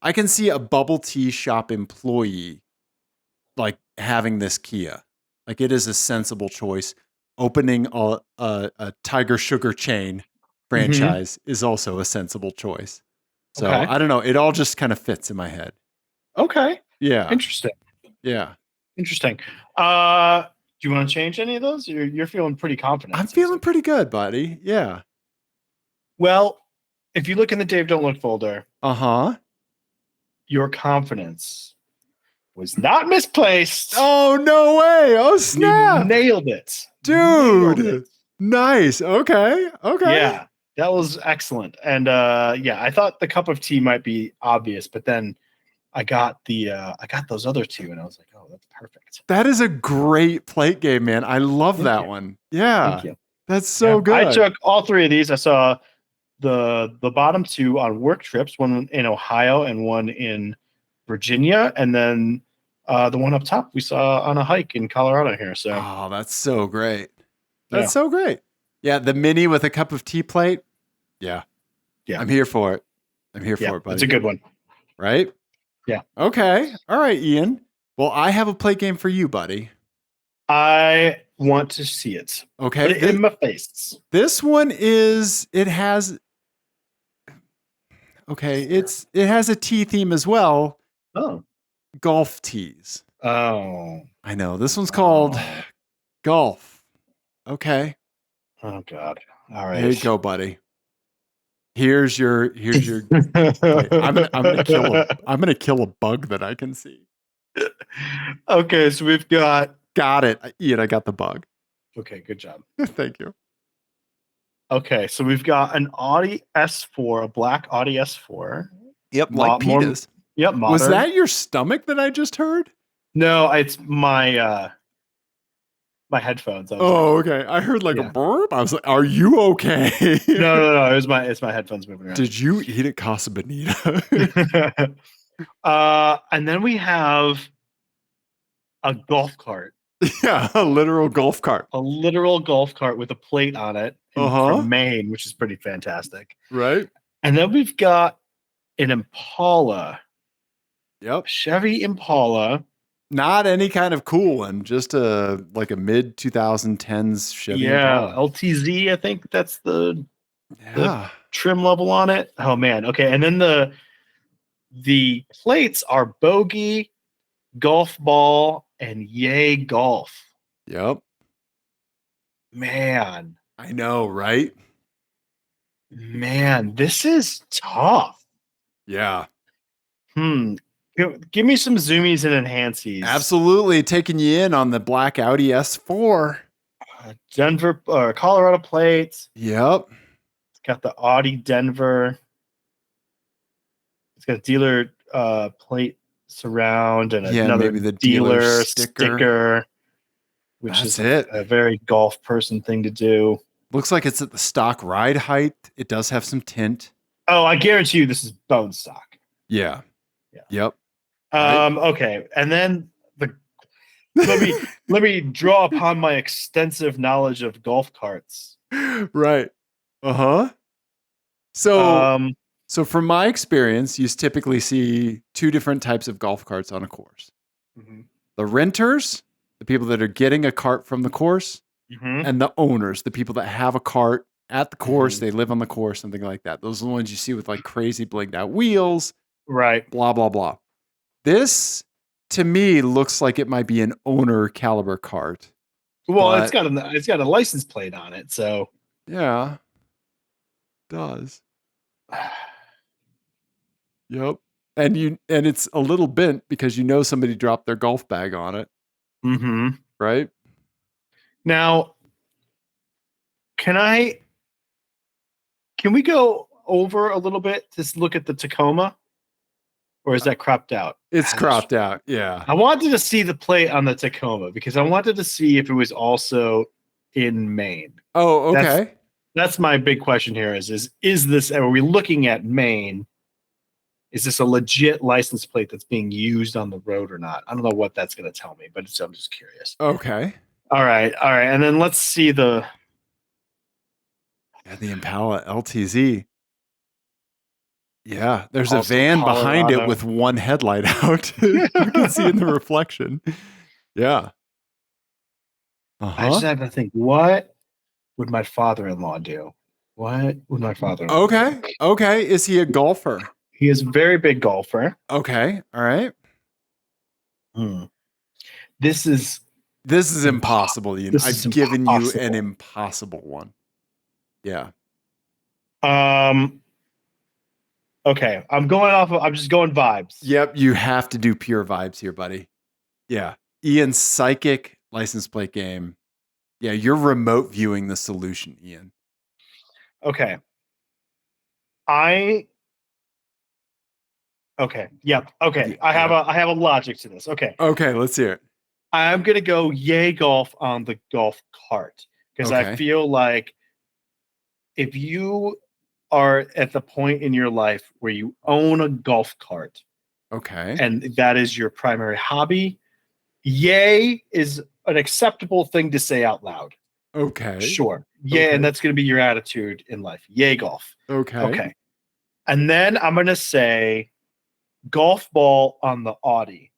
I can see a bubble tea shop employee like having this Kia. Like it is a sensible choice. Opening a Tiger Sugar chain franchise is also a sensible choice. So Okay. I don't know. It all just kind of fits in my head. Okay. Yeah. Interesting. Yeah. Interesting. Do you want to change any of those? You're feeling pretty confident. I'm feeling pretty good, buddy. Yeah. Well, if you look in the Dave Don't Look folder, Uh-huh. your confidence was not misplaced. Oh, no way. Oh, You snap. nailed it. Nailed Dude. it. Nice. Okay. Okay. Yeah, that was excellent. And yeah, I thought the cup of tea might be obvious, but then I got those other two, and I was like, oh, that's perfect. That is a great plate game, man. I love Thank that you. one. Yeah. Thank you. That's so good. I took all three of these. I saw the bottom two on work trips, one in Ohio and one in Virginia, and then the one up top we saw on a hike in Colorado here. So Oh, that's so great. That's Yeah. so great. Yeah, the mini with a cup of tea plate. Yeah. Yeah. I'm here for it. I'm here yeah, for it, buddy. it's a good one. Right? Yeah. Okay. All right, Ian. Well, I have a plate game for you, buddy. I want to see it. Okay. Put it in my face. This one it has a tea theme as well. Oh. Golf tees. Oh. I know. This one's called Golf. Okay. Oh God. All right. There you go, buddy. Here's your wait, I'm gonna kill a bug that I can see. Okay, so we've got it. Ian, I got the bug. Okay, good job. Thank you. Okay, so we've got an Audi S4, a black Audi S4. Yep, like Peter's. Yep, modern. Was that your stomach that I just heard? No, it's my my headphones. Okay. I heard like a burp. I was like, "Are you okay?" No. It's my headphones moving around. Did you eat at Casa Bonita? And then we have a golf cart. Yeah, a literal golf cart. A literal golf cart with a plate on it from Maine, which is pretty fantastic. Right. And then we've got an Impala. Yep. Chevy Impala. Not any kind of cool one, just a mid 2010s Chevy Impala. LTZ, I think that's the trim level on it. Oh man. Okay. And then the plates are bogey, golf ball, and yay golf. Yep. Man. I know, right? Man, this is tough. Yeah. Give me some zoomies and enhancies. Absolutely. Taking you in on the black Audi S4. Denver or Colorado plates. Yep. It's got the Audi Denver. It's got a dealer plate surround and another maybe the dealer sticker, which is a very golf person thing to do. Looks like it's at the stock ride height. It does have some tint. Oh, I guarantee you this is bone stock. Yeah. Yep. Okay, and then let me draw upon my extensive knowledge of golf carts. Right. So from my experience, you typically see two different types of golf carts on a course. Mm-hmm. The renters, the people that are getting a cart from the course, mm-hmm. and the owners, the people that have a cart at the course, mm-hmm. they live on the course, something like that. Those are the ones you see with like crazy blinged out wheels. Right. Blah, blah, blah. This, to me, looks like it might be an owner caliber cart. Well, it's got a license plate on it, so yeah, it does. Yep, and it's a little bent because somebody dropped their golf bag on it. Mm-hmm. Right. Now, can we go over a little bit to look at the Tacoma? Or is that cropped out? It's cropped out, yeah. I wanted to see the plate on the Tacoma because I wanted to see if it was also in Maine. Oh, okay. That's my big question here is this, are we looking at Maine? Is this a legit license plate that's being used on the road or not? I don't know what that's going to tell me, but I'm just curious. Okay. All right. And then let's see the Impala LTZ. Yeah, there's a van behind it with one headlight out. You can see in the reflection. Yeah. I just had to think, what would my father-in-law do? What would my father? Okay. Okay. Is he a golfer? He is a very big golfer. Okay. All right. Hmm. This is This is impossible, Ian. This is I've given you an impossible. impossible one. Yeah. Um. Okay, I'm just going vibes. Yep. You have to do pure vibes here, buddy. Yeah. Ian's psychic license plate game. Yeah. You're remote viewing the solution, Ian. Okay. I. Okay. Yep. Okay. I have a logic to this. Okay. Okay. Let's hear it. I'm gonna go yay golf on the golf cart because I Okay. feel like if you are at the point in your life where you own a golf cart Okay. and that is your primary hobby, yay is an acceptable thing to say out loud. Okay. Sure. Yeah, Okay. and that's going to be your attitude in life. Yay, golf. Okay. Okay. And then I'm going to say golf ball on the Audi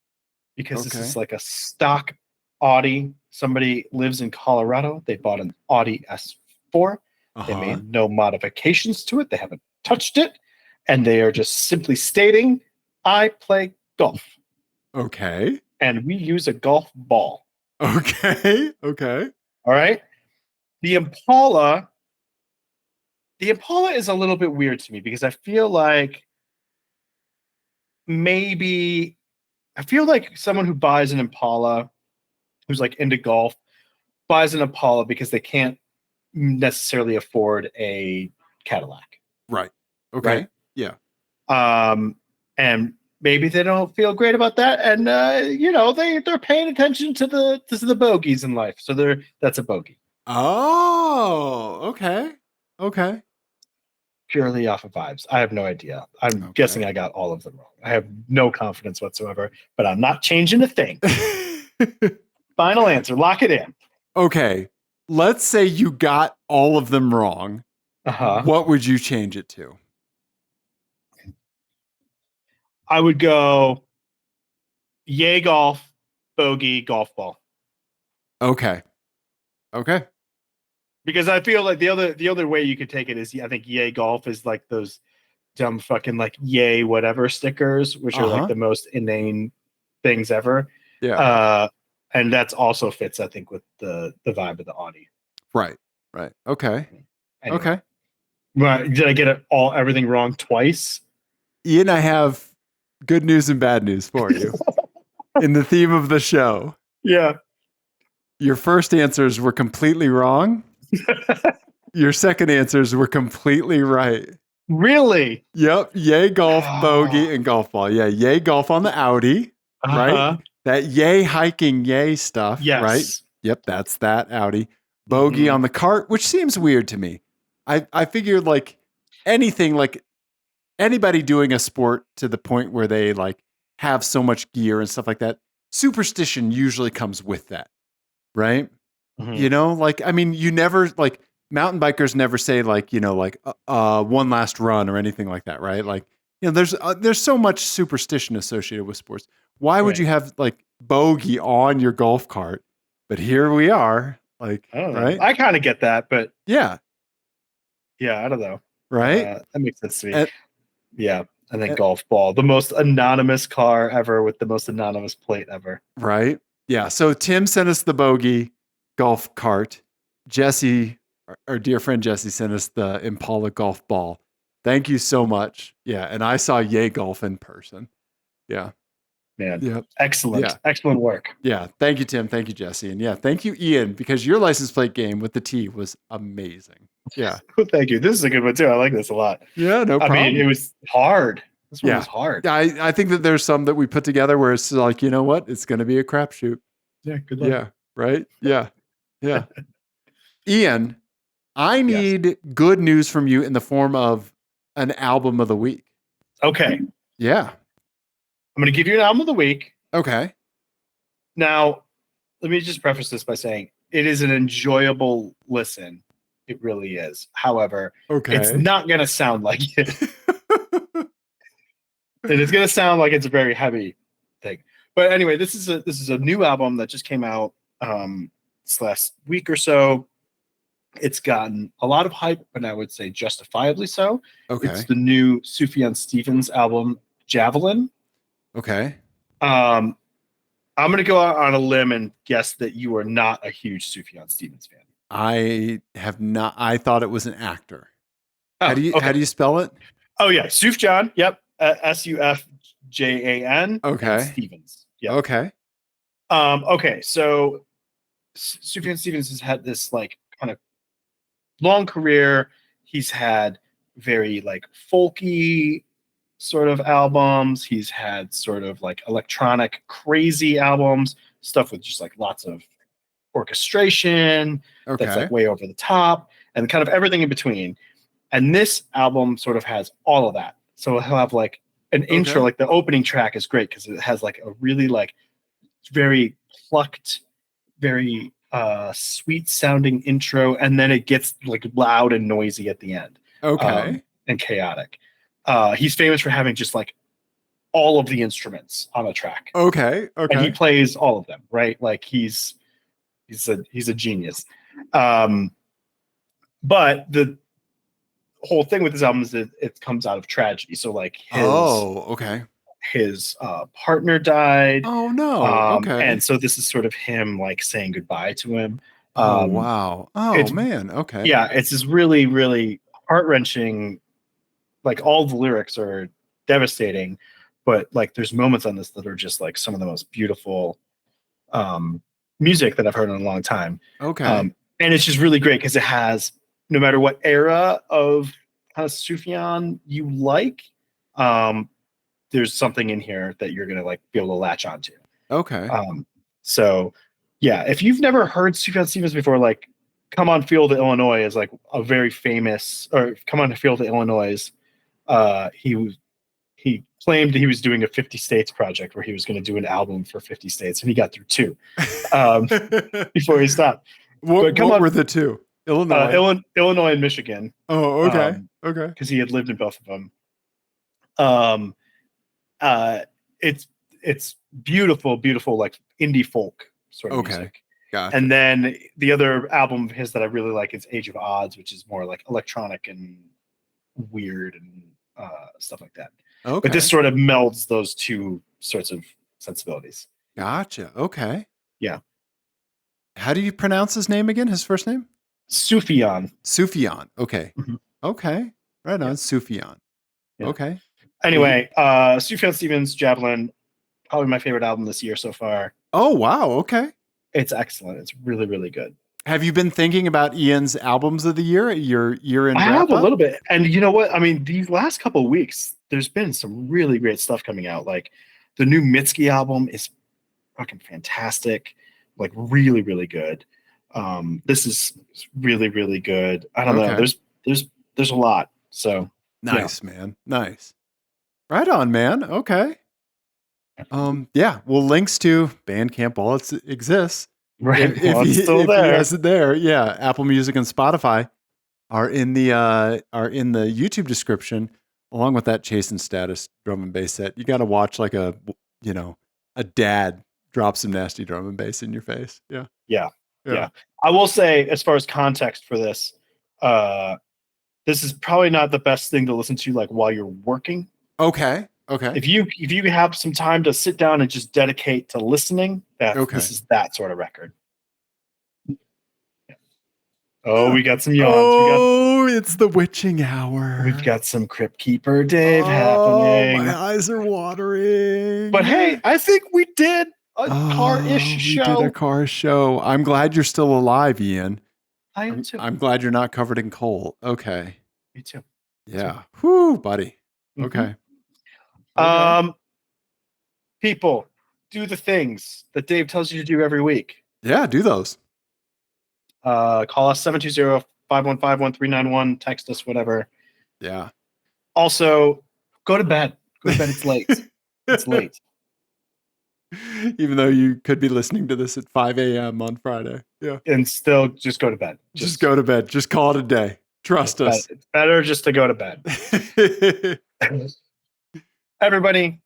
because this is like a stock Audi. Somebody lives in Colorado. They bought an Audi S4. They made no modifications to it. They haven't touched it. And they are just simply stating, I play golf. Okay. And we use a golf ball. Okay. Okay. All right. The Impala is a little bit weird to me because I feel like someone who buys an Impala who's like into golf buys an Impala because they can't necessarily afford a Cadillac. Right. Okay. Right? Yeah. And maybe they don't feel great about that, and they're paying attention to the bogeys in life, so that's a bogey. Oh, okay. Okay. Purely off of vibes. I have no idea. I'm guessing I got all of them wrong. I have no confidence whatsoever, but I'm not changing a thing. Final answer. Lock it in. Okay. Let's say you got all of them wrong. Uh-huh. What would you change it to? I would go yay golf, bogey, golf ball. Okay. Okay. Because I feel like the other way you could take it is I think yay golf is like those dumb fucking like yay whatever stickers, which are like the most inane things ever. Yeah. And that's also fits, I think, with the vibe of the Audi. Right. Right. Okay. Anyway. Okay. Right. Did I get everything wrong twice? Ian, I have good news and bad news for you. In the theme of the show. Yeah. Your first answers were completely wrong. Your second answers were completely right. Really? Yep. Yay golf, bogey, and golf ball. Yeah. Yay golf on the Audi. Right? That yay hiking, yay stuff. Yes. Right? Yep. That's that Audi. Bogey on the cart, which seems weird to me. I figured like anything, like anybody doing a sport to the point where they like have so much gear and stuff like that, superstition usually comes with that. Right? You know, like, I mean, you never like mountain bikers never say like, like one last run or anything like that. Right. Like, there's so much superstition associated with sports. Why would you have like bogey on your golf cart? But here we are. Like, I don't know. right. I kind of get that, but yeah, I don't know. Right. That makes sense to me. Yeah. And then golf ball, the most anonymous car ever with the most anonymous plate ever. Right. Yeah. So Tim sent us the bogey golf cart. Jesse, our dear friend Jesse, sent us the Impala golf ball. Thank you so much. Yeah. And I saw yay golf in person. Yeah. Man. Yep. Excellent. Yeah. Excellent work. Yeah. Thank you, Tim. Thank you, Jesse. And yeah, thank you, Ian, because your license plate game with the T was amazing. Yeah. Thank you. This is a good one too. I like this a lot. Yeah, no problem. I mean, it was hard. This one was hard. I think that there's some that we put together where it's like, you know what? It's going to be a crapshoot. Yeah. Good luck. Yeah. Right. Yeah. Yeah. Ian, I need good news from you in the form of an album of the week. Okay. Yeah. I'm going to give you an album of the week. Okay. Now, let me just preface this by saying it is an enjoyable listen. It really is. However, it's not going to sound like it. And it's going to sound like it's a very heavy thing. But anyway, this is a new album that just came out this last week or so. It's gotten a lot of hype, and I would say justifiably so. It's Okay. the new Sufjan Stevens album, Javelin. Okay. Um, I'm going to go out on a limb and guess that you are not a huge Sufjan Stevens fan. I have not. I thought it was an actor. How Oh, do you okay. spell it? Oh yeah, Sufjan. Yep, Sufjan and Okay. Stevens. Yep. Okay. Okay, so Sufjan Stevens has had this like kind of long career. He's had very like folky sort of albums. He's had sort of like electronic crazy albums, stuff with just like lots of orchestration that's Okay. like way over the top and kind of everything in between. And this album sort of has all of that. So he'll have like an intro, Okay. like the opening track is great because it has like a really like very plucked, very sweet sounding intro, and then it gets like loud and noisy at the end, Okay. and chaotic. He's famous for having just like all of the instruments on a track, Okay. and he Okay. plays all of them, right? Like he's a genius. Um, but the whole thing with this album is that it comes out of tragedy. So like Oh, okay. his partner died, Oh no. Okay. and so this is sort of him like saying goodbye to him. Oh Um, wow. Oh it's man. Okay. yeah, it's this really really heart wrenching. Like all the lyrics are devastating, but like there's moments on this that are just like some of the most beautiful um, music that I've heard in a long time. Okay. And it's just really great because it has no matter what era of kind of Sufjan you like, um, there's something in here that you're gonna like be able to latch onto. Okay. So yeah, if you've never heard Sufjan Stevens before, like Come on Feel the Illinois is like a very famous, or Come on Feel the Illinois. He claimed he was doing a 50 states project where he was going to do an album for 50 states, and he got through two before he stopped. But Come What on, were the two? Illinois. Illinois and Michigan, Oh, okay. Okay. because he had lived in both of them. Um, uh, it's beautiful, beautiful like indie folk sort of Okay. music. Gotcha. And then the other album of his that I really like is Age of Odds, which is more like electronic and weird and stuff like that. But this Okay. sort of melds those two sorts of sensibilities. Gotcha. Okay. Yeah. How do you pronounce his name again? His first name? Sufjan. Sufjan. Okay. Mhm. Okay. Right on. Yeah. Sufjan. Yeah. Okay. Anyway, Sufjan Stevens, Javelin, probably my favorite album this year so far. Oh, wow. Okay. It's excellent. It's really, really good. Have you been thinking about Ian's albums of the year, your year-end I wrap have a up? little bit. And you know what? I mean, these last couple of weeks, there's been some really great stuff coming out. Like the new Mitski album is fucking fantastic. Like really, really good. This is really, really good. I don't know. Okay. There's a lot. So Nice, man. Nice. Right on, man. Okay. Yeah. Well, links to Bandcamp, all it exists. right. Well, it's If still he there. has it there, yeah. Apple Music and Spotify are in the YouTube description, along with that Chase and Status drum and bass set. You got to watch like a dad drop some nasty drum and bass in your face. Yeah. Yeah. Yeah. Yeah. I will say, as far as context for this, this is probably not the best thing to listen to like while you're working. Okay. Okay. If you have some time to sit down and just dedicate to listening, Okay. this is that sort of record. Oh, we got some yawns. Oh, it's the witching hour. We've got some Crypt Keeper Dave Oh, happening. my eyes are watering. But hey, I think we did a car-ish show. We did a car show. I'm glad you're still alive, Ian. I am too. I'm glad you're not covered in coal. Okay. Me too. Yeah. Whew, buddy. Mhm. Okay. People, do the things that Dave tells you to do every week. Yeah, do those. Call us 720-515-1391. Text us, whatever. Yeah. Also, go to bed. Go to bed. It's late. It's late. Even though you could be listening to this at 5 a.m. on Friday. Yeah. And still, just go to bed. Just go to bed. Just call it a day. Trust us. It's better just to go to bed. Everybody,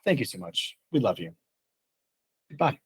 thank you so much. We love you. Goodbye.